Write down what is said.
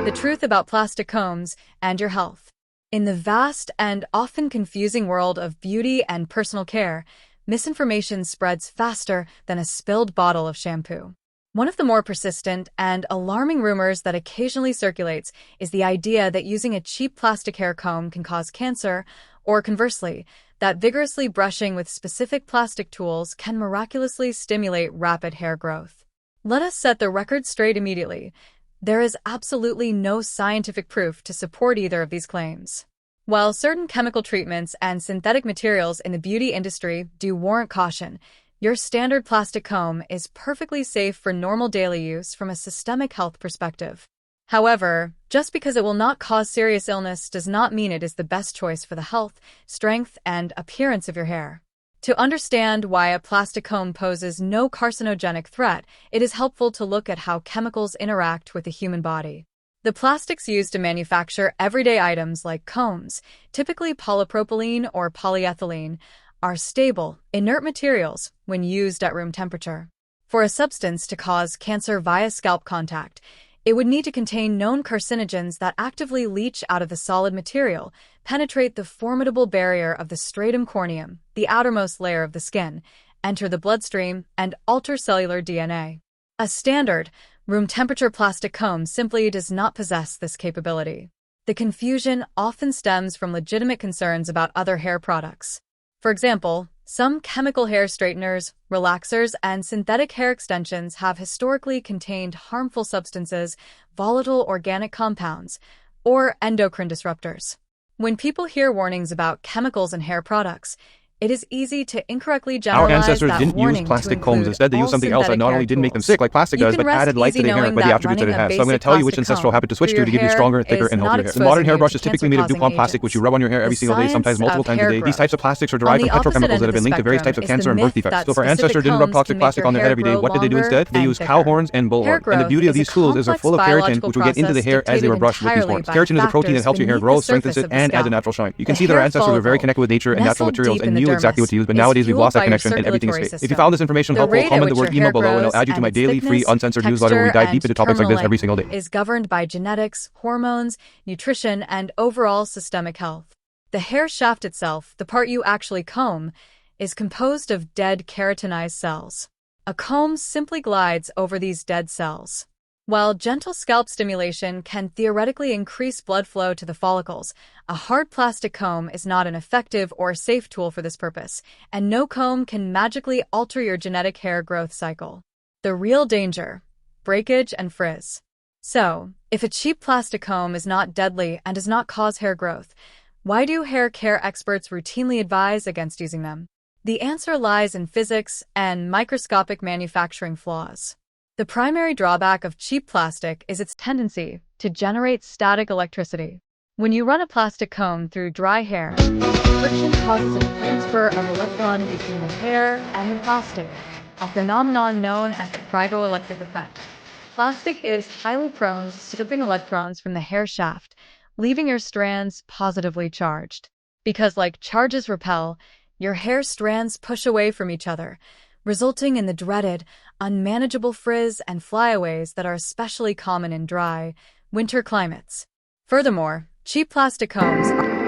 The truth about plastic combs and your health. In the vast and often confusing world of beauty and personal care, misinformation spreads faster than a spilled bottle of shampoo. One of the more persistent and alarming rumors that occasionally circulates is the idea that using a cheap plastic hair comb can cause cancer, or conversely, that vigorously brushing with specific plastic tools can miraculously stimulate rapid hair growth. Let us set the record straight immediately. There is absolutely no scientific proof to support either of these claims. While certain chemical treatments and synthetic materials in the beauty industry do warrant caution, your standard plastic comb is perfectly safe for normal daily use from a systemic health perspective. However, just because it will not cause serious illness does not mean it is the best choice for the health, strength, and appearance of your hair. To understand why a plastic comb poses no carcinogenic threat, it is helpful to look at how chemicals interact with the human body. The plastics used to manufacture everyday items like combs, typically polypropylene or polyethylene, are stable, inert materials when used at room temperature. For a substance to cause cancer via scalp contact, it would need to contain known carcinogens that actively leach out of the solid material, penetrate the formidable barrier of the stratum corneum, the outermost layer of the skin, enter the bloodstream, and alter cellular DNA. A standard, room-temperature plastic comb simply does not possess this capability. The confusion often stems from legitimate concerns about other hair products. For example, some chemical hair straighteners, relaxers, and synthetic hair extensions have historically contained harmful substances, volatile organic compounds, or endocrine disruptors. When people hear warnings about chemicals in hair products, it is easy to incorrectly generalize Our ancestors that didn't warning use plastic to combs. include Instead, they used all something else that not synthetic only hair didn't make them tools. sick like plastic You does, can but rest added life to easy their hair knowing by the that attributes that it running a has. So I'm going to basic tell you which plastic ancestral comb habit to switch through to your give you hair stronger, thicker, is and not healthier hair. The modern hair exposing you brush to is typically made of DuPont cancer-causing plastic, which you agents. rub on your hair every The single day, sometimes science multiple of times a hair day. These growth. types of plastics are On derived the from opposite petrochemicals end that of have the been linked to various spectrum types of is the cancer and birth myth defects. that So if our specific ancestors didn't rub combs toxic can make plastic your on their hair head every day, grow what did they do longer instead? They and used cow thicker. horns and bull Hair horn. And the growth beauty of is a these tools is they're complex full of keratin, biological which will get into the process hair as they were dictated brushed with these entirely horns. by Keratin is a protein that factors helps your hair beneath grow, the strengthens surface it, of the and adds a scalp. natural shine. You The can see that our hair ancestors were very follicle, connected with nature and natural nestled materials deep and in the knew exactly what dermis, to use, but is nowadays we've fueled lost that by your connection and everything is circulatory fake. If you system. found this information The helpful, rate at comment the which word your emo hair below and grows I'll add you to and my its daily free thickness, uncensored newsletter where we texture, dive deep and into topics like this terminal every length single day. is governed by genetics, hormones, nutrition, and overall systemic health. The hair shaft itself, the part you actually comb, is composed of dead keratinized cells. A comb simply glides over these dead cells. While gentle scalp stimulation can theoretically increase blood flow to the follicles, a hard plastic comb is not an effective or safe tool for this purpose, and no comb can magically alter your genetic hair growth cycle. The real danger: breakage and frizz. So, if a cheap plastic comb is not deadly and does not cause hair growth, why do hair care experts routinely advise against using them? The answer lies in physics and microscopic manufacturing flaws. The primary drawback of cheap plastic is its tendency to generate static electricity. When you run a plastic comb through dry hair, friction causes a transfer of electrons between the hair and the plastic, a phenomenon known as the triboelectric effect. Plastic is highly prone to stripping electrons from the hair shaft, leaving your strands positively charged. Because like charges repel, your hair strands push away from each other, resulting in the dreaded, unmanageable frizz and flyaways that are especially common in dry, winter climates. Furthermore, cheap plastic combs are